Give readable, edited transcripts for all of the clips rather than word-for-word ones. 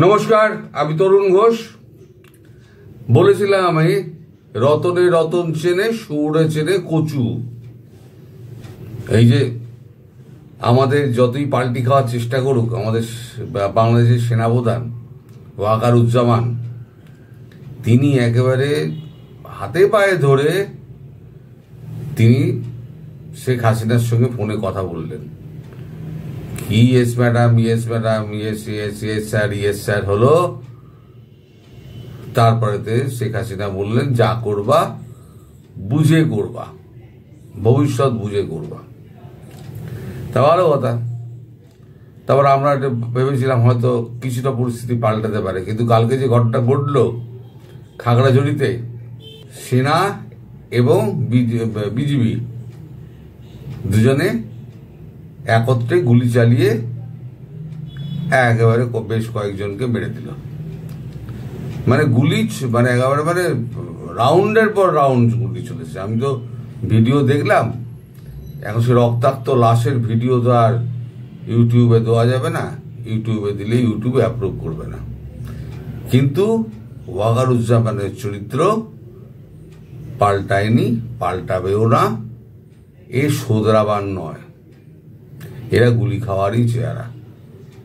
নমস্কার, আমি তরুণ ঘোষ। বলেছিলাম আমি রতনে রতন চেনে সুরে চেনে কচু। এই যে আমাদের যতই পাল্টি খাওয়ার চেষ্টা করুক আমাদের বাংলাদেশের সেনাপ্রধান ওয়াকারুজ্জামান, তিনি একেবারে হাতে পায়ে ধরে তিনি শেখ হাসিনার সঙ্গে ফোনে কথা বললেন। কি yes madam, yes madam, yes yes yes sir, yes sir হলো। তারপরেতে শেখ হাসিনা বললেন, যা করবা বুঝে করবা, ভবিষ্যৎ বুঝে করবা। তা ভালো কথা। তারপর আমরা ভেবেছিলাম হয়তো কিছুটা পরিস্থিতি পাল্টাতে পারে, কিন্তু কালকে যে ঘটনা ঘটলো খাগড়াঝড়িতে, সেনা এবং বিজিবি দুজনে একত্রে গুলি চালিয়ে একেবারে বেশ কয়েকজনকে মেরে দিল। মানে গুলি মানে একেবারে মানে রাউন্ডের পর রাউন্ড গুলি চলেছে। আমি তো ভিডিও দেখলাম। এখন সে রক্তাক্ত লাশের ভিডিও তো আর ইউটিউবে দেওয়া যাবে না, ইউটিউবে দিলে ইউটিউবে অ্যাপ্রুভ করবে না। কিন্তু ওয়াকারুজ্জামানের চরিত্র পাল্টায়নি, পাল্টাবেও না। এ শোধরাবার নয়, এরা গুলি খাওয়ারই চেহারা,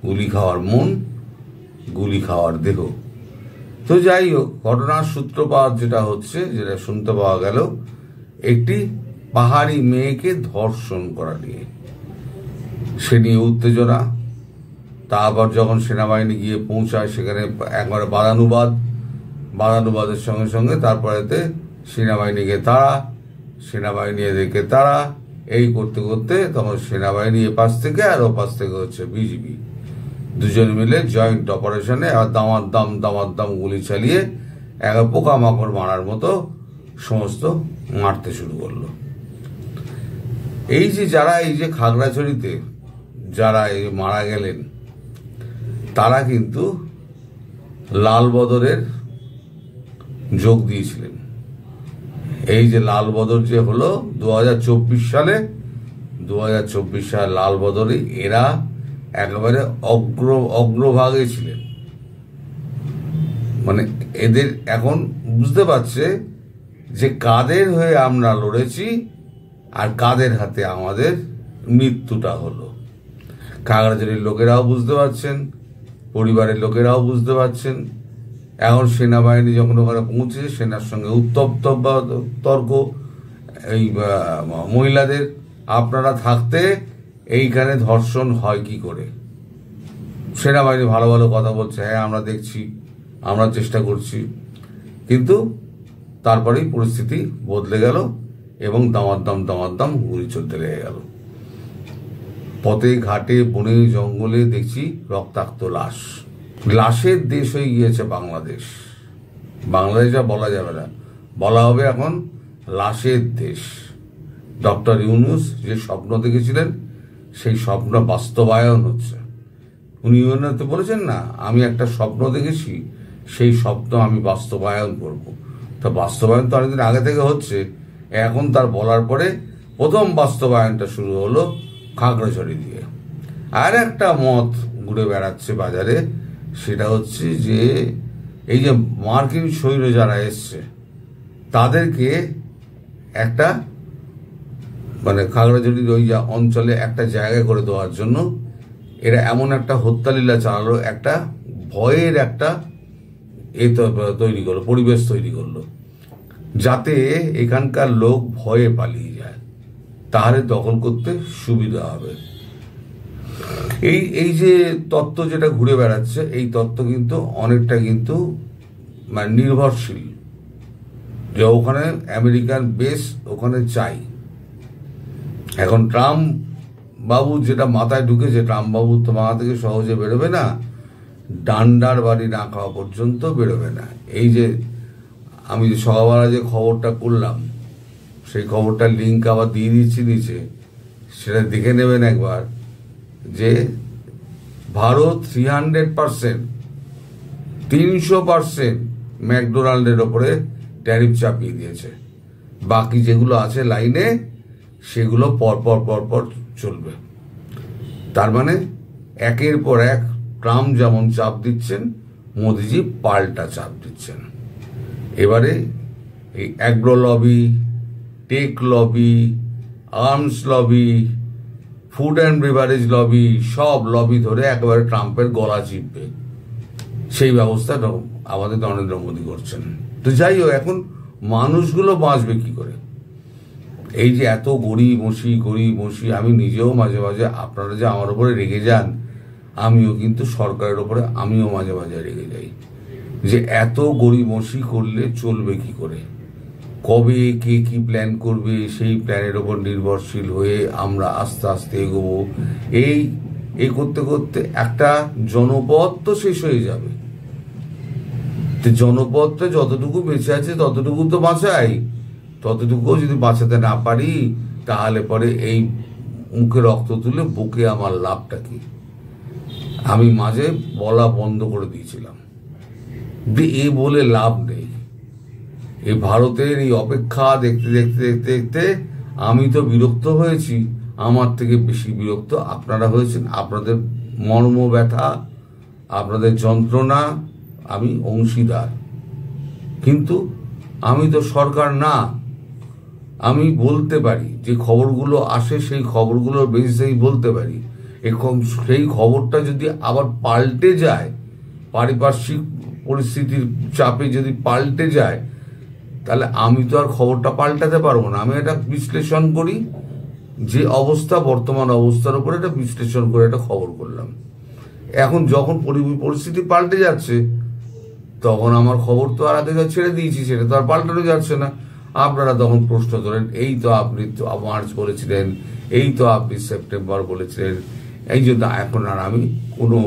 গুলি খাওয়ার মন, গুলি খাওয়ার দেহ। তো যাই হোক, ঘটনার সূত্রপাত যেটা হচ্ছে, যেটা শুনতে পাওয়া গেল, একটি পাহাড়ি মেয়েকে ধর্ষণ করা নিয়ে, সে নিয়ে উত্তেজনা। তারপর যখন সেনাবাহিনী গিয়ে পৌঁছায় সেখানে একবারে বাদানুবাদের সঙ্গে সঙ্গে তারপরেতে সেনাবাহিনীকে তাড়া, সেনাবাহিনী এদেরকে তাড়া, এই করতে করতে তখন সেনাবাহিনী এপাশ থেকে আর ওপাশ থেকে হচ্ছে বিজিবি, দুজন মিলে জয়েন্ট অপারেশনে আর দামার গুলি চালিয়ে এক পোকামাকড় মারার মতো সমস্ত মারতে শুরু করলো। এই যে যারা এই যে খাগড়াছড়িতে যারা এই মারা গেলেন, তারা কিন্তু লাল বদরের যোগ দিয়েছিলেন। এই যে লাল বদর যে হলো 2024 সালে, 2024 সালে লাল বদরে এরা একেবারে অগ্রভাগে ছিলেন। মানে এদের এখন বুঝতে পারছে যে কাদের হয়ে আমরা লড়েছি আর কাদের হাতে আমাদের মৃত্যুটা হলো। খাগড়াছড়ির লোকেরাও বুঝতে পারছেন, পরিবারের লোকেরাও বুঝতে পারছেন। এখন সেনাবাহিনী যখন ওখানে পৌঁছেছে, সেনার সঙ্গে উত্তপ্ত তর্ক, এই মহিলাদের আপনারা থাকতে এইখানে ধর্ষণ হয় কি করে। সেনাবাহিনী ভালো ভালো কথা বলছে, হ্যাঁ আমরা দেখছি, আমরা চেষ্টা করছি, কিন্তু তারপরেই পরিস্থিতি বদলে গেল এবং দামার গুলি চলতে লেগে গেল। পথে ঘাটে বনে জঙ্গলে দেখছি রক্তাক্ত লাশ। লাশের দেশ হয়ে গিয়েছে বাংলাদেশ। বাংলাদেশ আর বলা যাবে না, বলা হবে এখন লাশের দেশ। ডক্টর ইউনূস যে স্বপ্ন দেখেছিলেন, সেই স্বপ্ন বাস্তবায়ন হচ্ছে। উনি তো বলেছেন না, আমি একটা স্বপ্ন দেখেছি, সেই স্বপ্ন আমি বাস্তবায়ন করব। তা বাস্তবায়ন তো অনেকদিন আগে থেকে হচ্ছে, এখন তার বলার পরে প্রথম বাস্তবায়নটা শুরু হলো খাগড়াছড়ি দিয়ে। আর একটা মত ঘুরে বেড়াচ্ছে বাজারে, সেটা হচ্ছে যে এই যে মার্কিন সৈন্য যারা এসছে তাদেরকে একটা মানে খাগড়াছড়ির ওই অঞ্চলে একটা জায়গা করে দেওয়ার জন্য এরা এমন একটা হত্যালীলা চালালো, একটা ভয়ের একটা তৈরি করলো, পরিবেশ তৈরি করলো, যাতে এখানকার লোক ভয়ে পালিয়ে যায়, তাহলে দখল করতে সুবিধা হবে। এই যে তত্ত্ব যেটা ঘুরে বেড়াচ্ছে, এই তত্ত্ব কিন্তু অনেকটা কিন্তু মানে নির্ভরশীল, যে ওখানে আমেরিকান বেস ওখানে চাই। এখন ট্রাম্প বাবু যেটা মাথায় ঢুকেছে, ট্রাম্প বাবু তো মাথা থেকে সহজে বেরোবে না, ডান্ডার বাড়ি না খাওয়া পর্যন্ত বেরোবে না। এই যে আমি সকালবেলা যে খবরটা করলাম, সেই খবরটার লিঙ্ক আবার দিয়ে দিচ্ছি নিচে, সেটা দেখে নেবেন একবার, যে ভারত 300% ম্যাকডোনাল্ডের ওপরে ট্যারিফ চাপিয়ে দিয়েছে। বাকি যেগুলো আছে লাইনে, সেগুলো পরপর চলবে। তার মানে একের পর এক ট্রাম্প যেমন চাপ দিচ্ছেন, মোদিজি পাল্টা চাপ দিচ্ছেন। এবারে এই agro lobby, tech lobby, arms lobby, food and beverage lobby, সব লবি ধরে একেবারে ট্রাম্পের গলা চিপবে, সেই ব্যবস্থা আমাদের নরেন্দ্র মোদী করছেন। তো যাই হোক, এখন মানুষগুলো বাঁচবে কি করে? এই যে এত গরিব মসি, আমি নিজেও মাঝে মাঝে, আপনারা যে আমার উপরে রেগে যান, আমিও কিন্তু সরকারের উপরে আমিও মাঝে মাঝে রেগে যাই, যে এত গরিব মসি করলে চলবে কি করে? কবে কে কি প্ল্যান করবে, সেই প্ল্যানের ওপর নির্ভরশীল হয়ে আমরা আস্তে আস্তে এগোবো। এই করতে করতে একটা জনপদ তো শেষ হয়ে যাবে। জনপদটা যতটুকু বেঁচে আছে ততটুকু তো বাঁচাই, ততটুকু যদি বাঁচাতে না পারি, তাহলে পরে এই মুখে রক্ত তুলে বুকে আমার লাভটা কি? আমি মাঝে বলা বন্ধ করে দিয়েছিলাম যে এ বলে লাভ নেই। এই ভারতের এই অপেক্ষা দেখতে দেখতে দেখতে দেখতে আমি তো বিরক্ত হয়েছি, আমার থেকে বেশি বিরক্ত আপনারা হয়েছেন। আপনাদের মর্ম ব্যথা, আপনাদের যন্ত্রণা আমি অংশীদার, কিন্তু আমি তো সরকার না। আমি বলতে পারি, যে খবরগুলো আসে সেই খবরগুলোর বেসিসেই বলতে পারি। সেই খবরটা যদি আবার পাল্টে যায়, পারিপার্শ্বিক পরিস্থিতির চাপে যদি পাল্টে যায়, তাহলে আমি তো আর খবরটা পাল্টাতে পারবো না। আমি এটা বিশ্লেষণ করি, যে অবস্থা, বর্তমান অবস্থার উপরে এটা বিশ্লেষণ করে একটা খবর করলাম। এখন যখন পরিস্থিতি পাল্টে যাচ্ছে, তখন আমার খবর তো আর আগে ছেড়ে দিয়েছি, সেটা তো আর পাল্টানো যাচ্ছে না। আপনারা তখন প্রশ্ন করেন, এই তো আপনি তো মার্চ বলেছিলেন, এই তো আপনি সেপ্টেম্বর বলেছিলেন, এই জন্য এখন আর আমি কোনো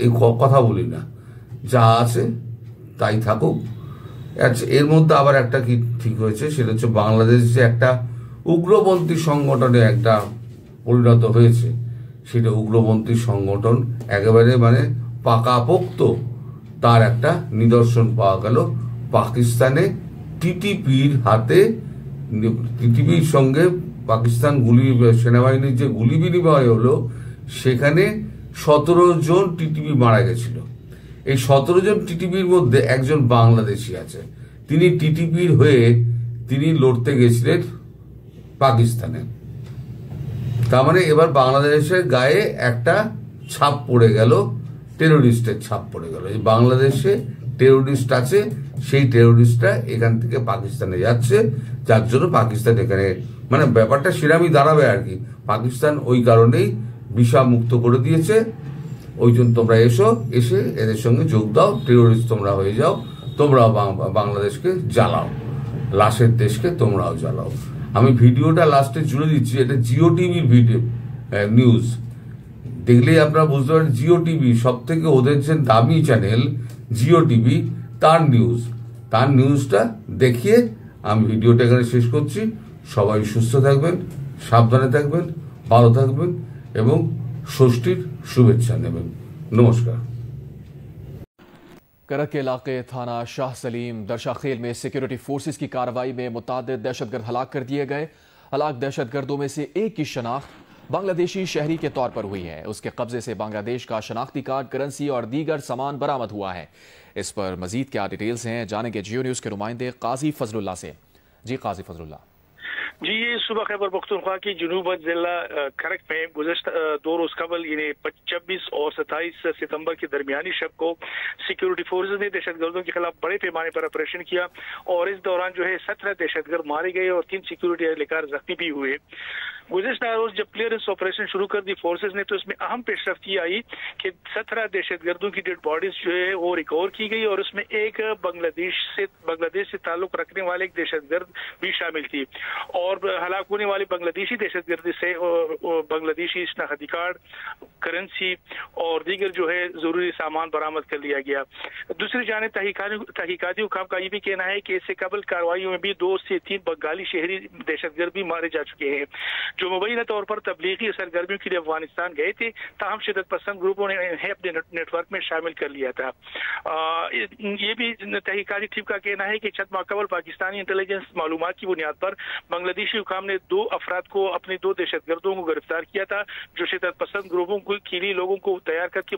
এই কথা বলি না। যা আছে তাই থাকুক। এর মধ্যে আবার একটা কি ঠিক হয়েছে, সেটা হচ্ছে বাংলাদেশ যে একটা উগ্রপন্থী সংগঠনে একটা পরিণত হয়েছে, সেটা উগ্রপন্থী সংগঠন একেবারে পাকাপোক্ত, তার একটা নিদর্শন পাওয়া গেল পাকিস্তানে টিটিপির হাতে। টিটিপির সঙ্গে পাকিস্তান সেনাবাহিনীর যে গুলি বিনিময় হলো, সেখানে 17 জন টিটিপি মারা গেছিল। এই 17 জন টিটিপির মধ্যে একজন বাংলাদেশি আছে। তিনি টিটিপির হয়ে তিনি লড়তে গেছিলেন পাকিস্তানে। তার এবার বাংলাদেশের গায়ে একটা ছাপ পড়ে গেল, টেরোরিস্টের ছাপ পড়ে গেল। এই বাংলাদেশে টেরোরিস্ট আছে, সেই টেরোরিস্টটা এখান থেকে পাকিস্তানে যাচ্ছে, যার জন্য পাকিস্তান এখানে ব্যাপারটা সেরামই দাঁড়াবে আর কি। পাকিস্তান ওই কারণেই ভিসা মুক্ত করে দিয়েছে। ওই জন্য তোমরা এসে এদের সঙ্গে যোগ দাও, টেরোরিস্ট তোমরা হয়ে যাও, তোমরাও বাংলাদেশকে জ্বালাও, লাশের দেশকে তোমরাও জ্বালাও। আমি ভিডিওটা লাস্টে জুড়ে দিচ্ছি, এটা জিও টিভির ভিডিও নিউজ, দেখলেই আপনারা বুঝতে পারেন। জিও টিভি সব থেকে ওদের যে দামি চ্যানেল জিও টিভি, তার নিউজটা দেখিয়ে আমি ভিডিওটা এখানে শেষ করছি। সবাই সুস্থ থাকবেন, সাবধানে থাকবেন, ভালো থাকবেন এবং ষষ্ঠীর শুভেচ্ছা নেবেন। নমস্कार। करक के इलाके थाना शाह सलीम दरशाखेल में सिक्योरिटी फोर्सेस की कार्रवाई में मुतादिद दहशतगर्द हलाक कर दिए गए। हलाक दहशतगर्दों में से एक की शनाख्त बांग्लादेशी शहरी के तौर पर हुई है। उसके कब्जे से बांग्लादेश का शनाख्ती कार्ड, करेंसी और दीगर सामान बरामद हुआ है। इस पर मजीद क्या डिटेल्स हैं, जानेंगे जियो न्यूज के नुमाइंदे काजी फजलुल्लाह से। जी काजी फजलुल्लाह। जी, ये सुबह खैबर पख्तूनख्वा की जनूब जिला करक में गुज़श्ता 2 रोज कबल यानी 26 और 27 सितंबर के दरमियानी शब को सिक्योरिटी फोर्सेज ने दहशतगर्दों के खिलाफ बड़े पैमाने पर ऑपरेशन किया और इस दौरान 17 दहशतगर्द मारे गए और 3 सिक्योरिटी एहलकार जख्मी भी हुए। गुज़श्ता रोज जब क्लियरेंस ऑपरेशन शुरू कर दी फोर्सेज ने, तो इसमें अहम पेशरफ्त ये आई कि 17 दहशतगर्दों की डेड बॉडीज वो रिकवर की गई और उसमें एक बांग्लादेश से ताल्लुक रखने वाले एक दहशतगर्द भी शामिल थी। और हलाक होने वाले बांग्लादेशी दहशतगर्दी से बांग्लादेशी शनाख्ती कार्ड, करेंसी और दीगर जरूरी सामान बरामद कर लिया गया। दूसरी जानिब तहकीकाती हुकाम का ये भी कहना है कि इससे कबल कार्रवाइयों में भी 2 से 3 बंगाली शहरी दहशतगर्द भी मारे जा चुके हैं, जो मुबैना तौर पर तबलीगी सरगर्मियों के लिए अफगानिस्तान गए थे, ताहम शिदत पसंद ग्रुपों ने इन्हें अपने नेटवर्क में शामिल कर लिया था। ये भी तहकीकाती टीम का कहना है कि चंद माह कबल पाकिस्तानी इंटेलिजेंस मालूमात की बुनियाद पर बांग्लादेशी हुकाम ने 2 अफराद को, अपने 2 दहशतगर्दों को गिरफ्तार किया था, जो शिदत पसंद ग्रुपों के लिए लोगों को तैयार करके